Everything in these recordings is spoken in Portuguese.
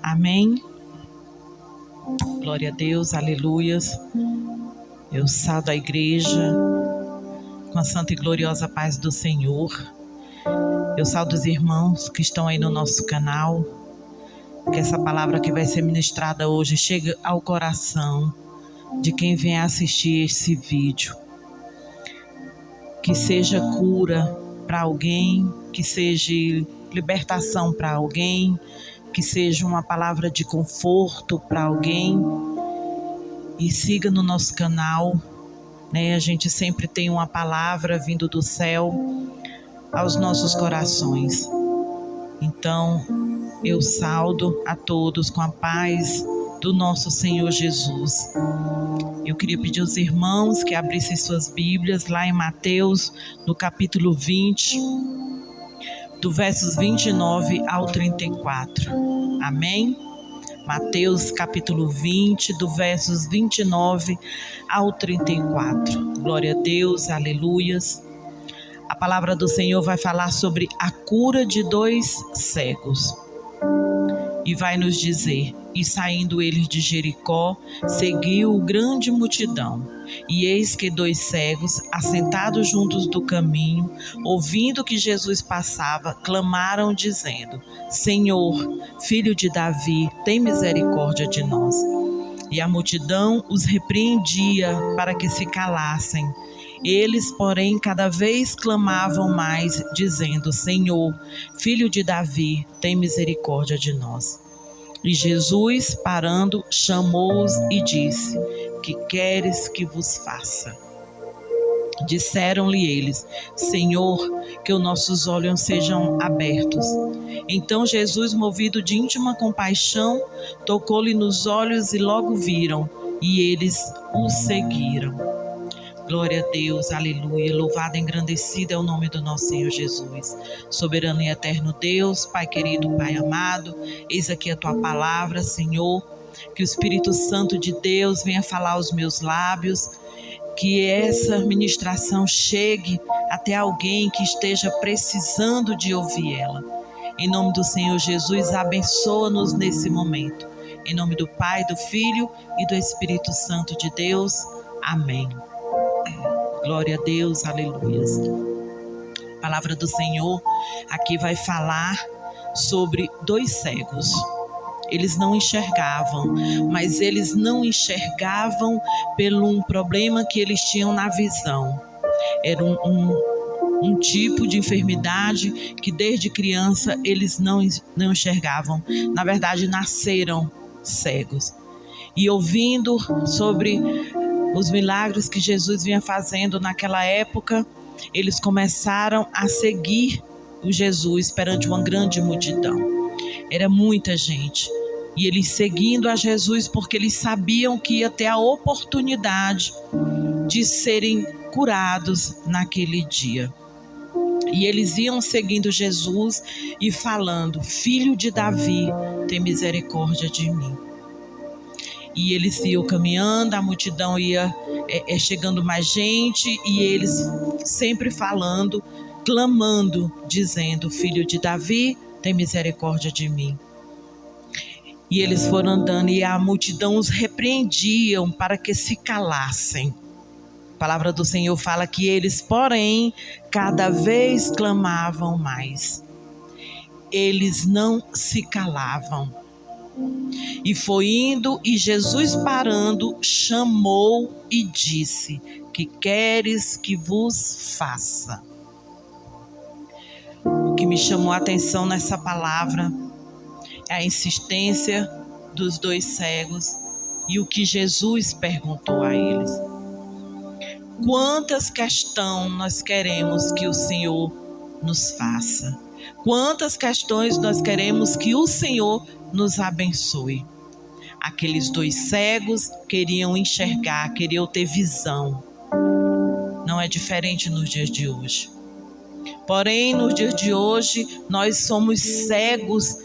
Amém. Glória a Deus, aleluias. Eu saudo a igreja com a santa e gloriosa paz do Senhor. Eu saudo os irmãos que estão aí no nosso canal. Que essa palavra que vai ser ministrada hoje chegue ao coração de quem vem assistir esse vídeo. Que seja cura para alguém, que seja libertação para alguém, que seja uma palavra de conforto para alguém. E siga no nosso canal, né? A gente sempre tem uma palavra vindo do céu aos nossos corações. Então, eu saudo a todos com a paz do nosso Senhor Jesus. Eu queria pedir aos irmãos que abrissem suas Bíblias lá em Mateus, no capítulo 20, do versos 29 ao 34. Amém? Mateus, capítulo 20, do versos 29 ao 34. Glória a Deus, aleluias. A palavra do Senhor vai falar sobre a cura de 2 cegos. E vai nos dizer: e saindo eles de Jericó, seguiu grande multidão. E eis que 2 cegos, assentados juntos do caminho, ouvindo que Jesus passava, clamaram dizendo: Senhor, filho de Davi, tem misericórdia de nós. E a multidão os repreendia para que se calassem. Eles, porém, cada vez clamavam mais, dizendo: Senhor, filho de Davi, tem misericórdia de nós. E Jesus, parando, chamou-os e disse: Que queres que vos faça? Disseram-lhe eles: Senhor, que os nossos olhos sejam abertos. Então Jesus, movido de íntima compaixão, tocou-lhe nos olhos e logo viram, e eles o seguiram. Glória a Deus, aleluia, louvado e engrandecido é o nome do nosso Senhor Jesus. Soberano e eterno Deus, Pai querido, Pai amado, eis aqui a Tua palavra, Senhor, que o Espírito Santo de Deus venha falar aos meus lábios, que essa ministração chegue até alguém que esteja precisando de ouvir ela. Em nome do Senhor Jesus, abençoa-nos nesse momento. Em nome do Pai, do Filho e do Espírito Santo de Deus. Amém. Glória a Deus, aleluias. A palavra do Senhor aqui vai falar sobre 2 cegos. Eles não enxergavam, mas eles não enxergavam pelo um problema que eles tinham na visão. Era um tipo de enfermidade que desde criança eles não enxergavam. Na verdade, nasceram cegos. E ouvindo sobre os milagres que Jesus vinha fazendo naquela época, eles começaram a seguir o Jesus perante uma grande multidão. Era muita gente. E eles seguindo a Jesus porque eles sabiam que ia ter a oportunidade de serem curados naquele dia. E eles iam seguindo Jesus e falando: Filho de Davi, tem misericórdia de mim. E eles iam caminhando, a multidão ia chegando mais gente, e eles sempre falando, clamando, dizendo: Filho de Davi, tem misericórdia de mim. E eles foram andando e a multidão os repreendiam para que se calassem. A palavra do Senhor fala que eles, porém, cada vez clamavam mais. Eles não se calavam. E foi indo, e Jesus parando, chamou e disse: Que queres que vos faça? O que me chamou a atenção nessa palavra é a insistência dos 2 cegos e o que Jesus perguntou a eles. Quantas questões nós queremos que o Senhor nos faça? Quantas questões nós queremos que o Senhor nos abençoe? Aqueles 2 cegos queriam enxergar, queriam ter visão. Não é diferente nos dias de hoje. Porém, nos dias de hoje, nós somos cegos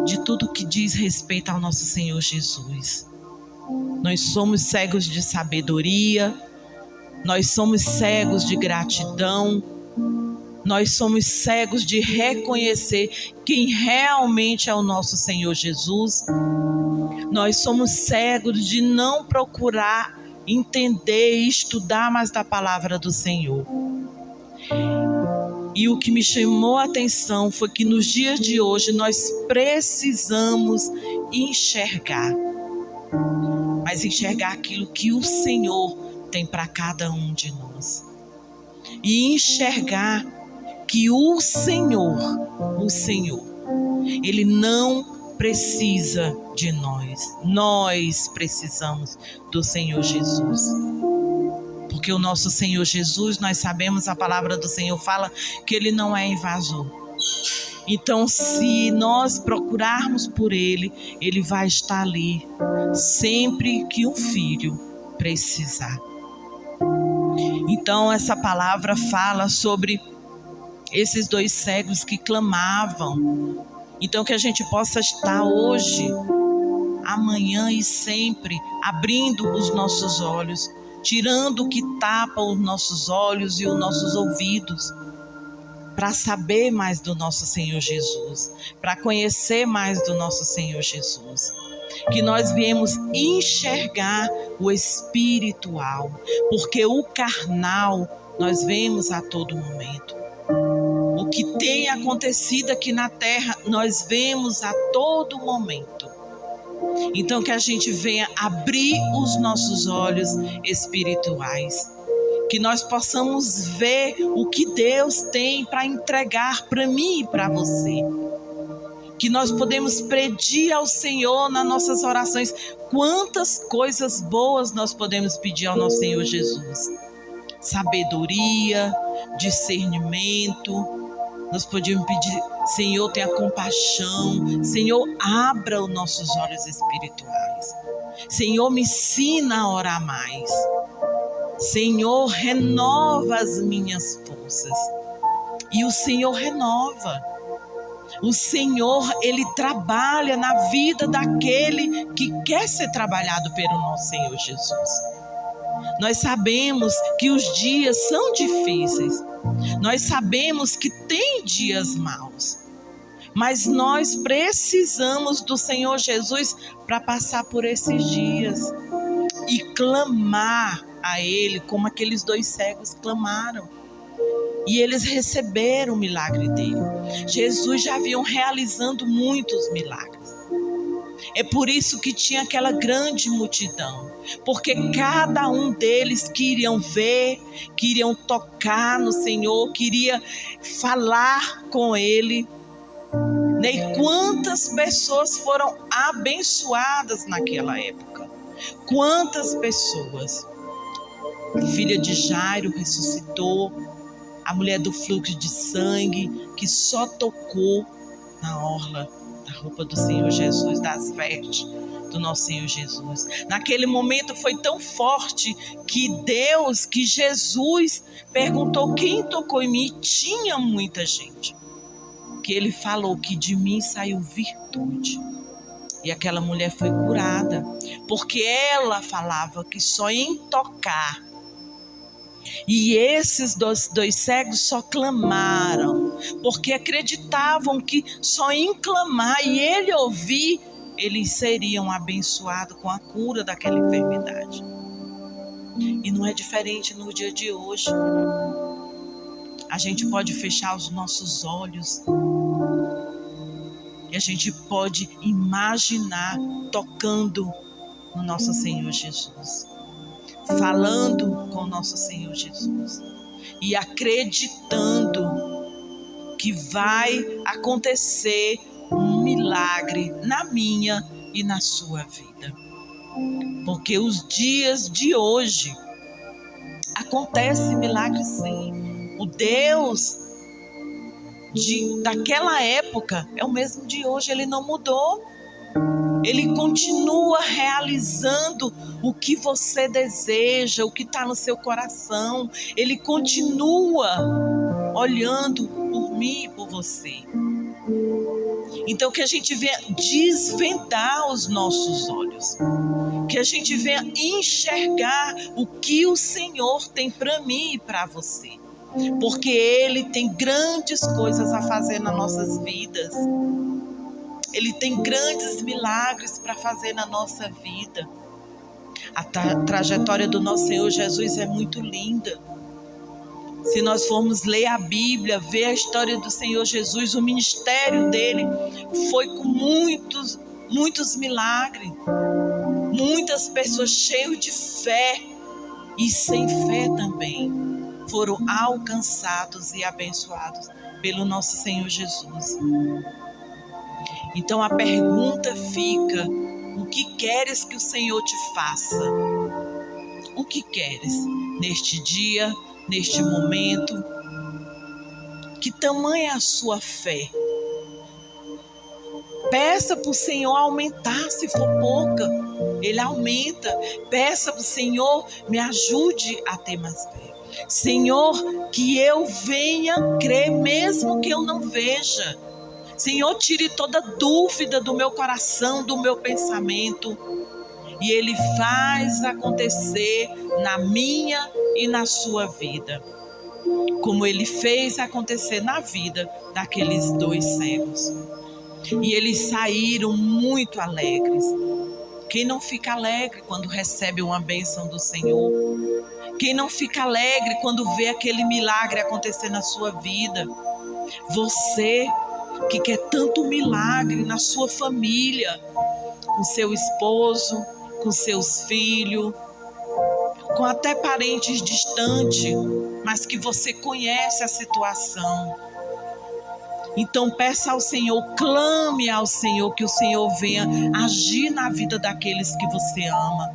de tudo que diz respeito ao nosso Senhor Jesus. Nós somos cegos de sabedoria, nós somos cegos de gratidão, Nós somos cegos de reconhecer quem realmente é o nosso Senhor Jesus. Nós somos cegos de não procurar entender e estudar mais da palavra do Senhor. E o que me chamou a atenção foi que nos dias de hoje nós precisamos enxergar. Mas enxergar aquilo que o Senhor tem para cada um de nós. E enxergar que o Senhor, Ele não precisa de nós. Nós precisamos do Senhor Jesus. Porque o nosso Senhor Jesus, nós sabemos, a palavra do Senhor fala que Ele não é invasor. Então, se nós procurarmos por Ele, Ele vai estar ali sempre que um filho precisar. Então, essa palavra fala sobre esses 2 cegos que clamavam. Então, que a gente possa estar hoje, amanhã e sempre abrindo os nossos olhos, tirando o que tapa os nossos olhos e os nossos ouvidos, para saber mais do nosso Senhor Jesus, para conhecer mais do nosso Senhor Jesus. Que nós viemos enxergar o espiritual, porque o carnal nós vemos a todo momento. O que tem acontecido aqui na terra, nós vemos a todo momento. Então que a gente venha abrir os nossos olhos espirituais. Que nós possamos ver o que Deus tem para entregar para mim e para você. Que nós podemos pedir ao Senhor nas nossas orações. Quantas coisas boas nós podemos pedir ao nosso Senhor Jesus. Sabedoria, discernimento. Nós podemos pedir, Senhor, tenha compaixão. Senhor, abra os nossos olhos espirituais. Senhor, me ensina a orar mais. Senhor, renova as minhas forças. E o Senhor renova. O Senhor, Ele trabalha na vida daquele que quer ser trabalhado pelo nosso Senhor Jesus. Nós sabemos que os dias são difíceis. Nós sabemos que tem dias maus. Mas nós precisamos do Senhor Jesus para passar por esses dias e clamar a Ele, como aqueles 2 cegos clamaram. E eles receberam o milagre dele. Jesus já vinha realizando muitos milagres. É por isso que tinha aquela grande multidão. Porque cada um deles queriam ver, queriam tocar no Senhor, queria falar com Ele. E quantas pessoas foram abençoadas naquela época? Quantas pessoas? A filha de Jairo ressuscitou, a mulher do fluxo de sangue, que só tocou na orla da roupa do Senhor Jesus, das vestes do nosso Senhor Jesus. Naquele momento foi tão forte que Jesus perguntou quem tocou em mim, e tinha muita gente. Que Ele falou que de mim saiu virtude. E aquela mulher foi curada, porque ela falava que só em tocar. E esses 2 cegos só clamaram, porque acreditavam que só em clamar e Ele ouvir, eles seriam abençoados com a cura daquela enfermidade. E não é diferente no dia de hoje. A gente pode fechar os nossos olhos e a gente pode imaginar tocando no nosso Senhor Jesus, falando com o nosso Senhor Jesus e acreditando que vai acontecer um milagre na minha e na sua vida. Porque os dias de hoje acontece milagre sim. O Deus daquela época é o mesmo de hoje, Ele não mudou. Ele continua realizando o que você deseja, o que está no seu coração. Ele continua olhando por mim e por você. Então que a gente venha desvendar os nossos olhos. Que a gente venha enxergar o que o Senhor tem para mim e para você. porque Ele tem grandes coisas a fazer nas nossas vidas. Ele tem grandes milagres para fazer na nossa vida. A trajetória do nosso Senhor Jesus é muito linda. Se nós formos ler a Bíblia, ver a história do Senhor Jesus, o ministério dele foi com muitos milagres. Muitas pessoas cheias de fé e sem fé também foram alcançados e abençoados pelo nosso Senhor Jesus. Então a pergunta fica: o que queres que o Senhor te faça? O que queres neste dia, neste momento? Que tamanha é a sua fé? Peça para o Senhor aumentar, se for pouca, Ele aumenta. Peça para o Senhor, me ajude a ter mais fé. Senhor, que eu venha crer mesmo que eu não veja. Senhor, tire toda dúvida do meu coração, do meu pensamento. E Ele faz acontecer na minha e na sua vida, como Ele fez acontecer na vida daqueles 2 cegos. E eles saíram muito alegres. Quem não fica alegre quando recebe uma bênção do Senhor? Quem não fica alegre quando vê aquele milagre acontecer na sua vida? Você que quer tanto milagre na sua família, com seu esposo, com seus filhos, com até parentes distantes, mas que você conhece a situação. Então peça ao Senhor, clame ao Senhor, que o Senhor venha agir na vida daqueles que você ama.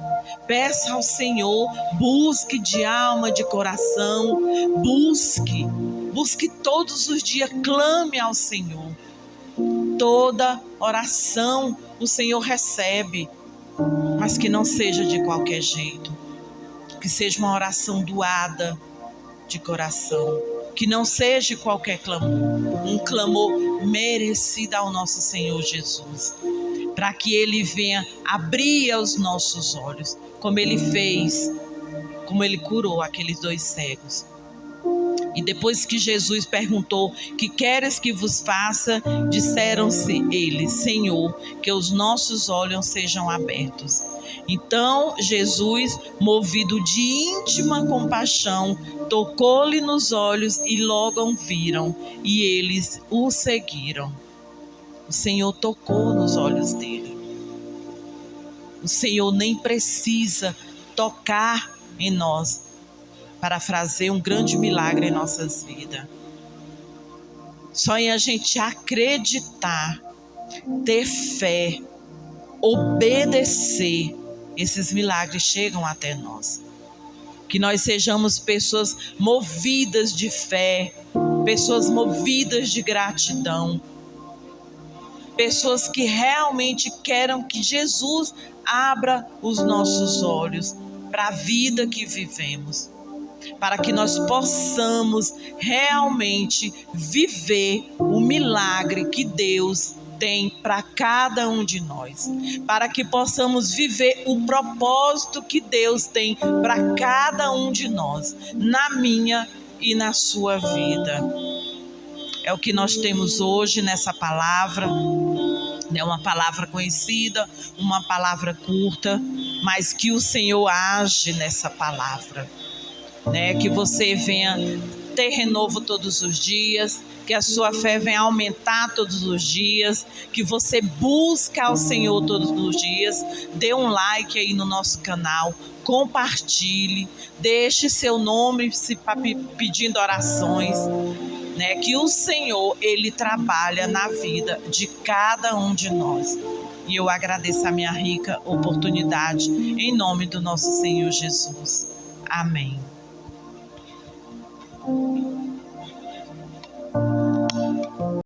Peça ao Senhor, busque de alma, de coração, busque todos os dias, clame ao Senhor. Toda oração o Senhor recebe, mas que não seja de qualquer jeito, que seja uma oração doada de coração, que não seja qualquer clamor, um clamor merecido ao nosso Senhor Jesus, para que Ele venha abrir os nossos olhos, como Ele fez, como Ele curou aqueles 2 cegos. E depois que Jesus perguntou: que queres que vos faça? Disseram-se eles: Senhor, que os nossos olhos sejam abertos. Então Jesus, movido de íntima compaixão, tocou-lhe nos olhos e logo o viram, e eles o seguiram. O Senhor tocou nos olhos dele. O Senhor nem precisa tocar em nós para fazer um grande milagre em nossas vidas. Só em a gente acreditar, ter fé, obedecer, esses milagres chegam até nós. Que nós sejamos pessoas movidas de fé, pessoas movidas de gratidão, pessoas que realmente querem que Jesus abra os nossos olhos para a vida que vivemos, para que nós possamos realmente viver o milagre que Deus tem para cada um de nós, para que possamos viver o propósito que Deus tem para cada um de nós, na minha e na sua vida. É o que nós temos hoje nessa palavra. É uma palavra conhecida, uma palavra curta, mas que o Senhor age nessa palavra. Que você venha ter renovo todos os dias, que a sua fé venha aumentar todos os dias, que você busque ao Senhor todos os dias. Dê um like aí no nosso canal, compartilhe, deixe seu nome pedindo orações, que o Senhor, Ele trabalha na vida de cada um de nós. E eu agradeço a minha rica oportunidade, em nome do nosso Senhor Jesus. Amém.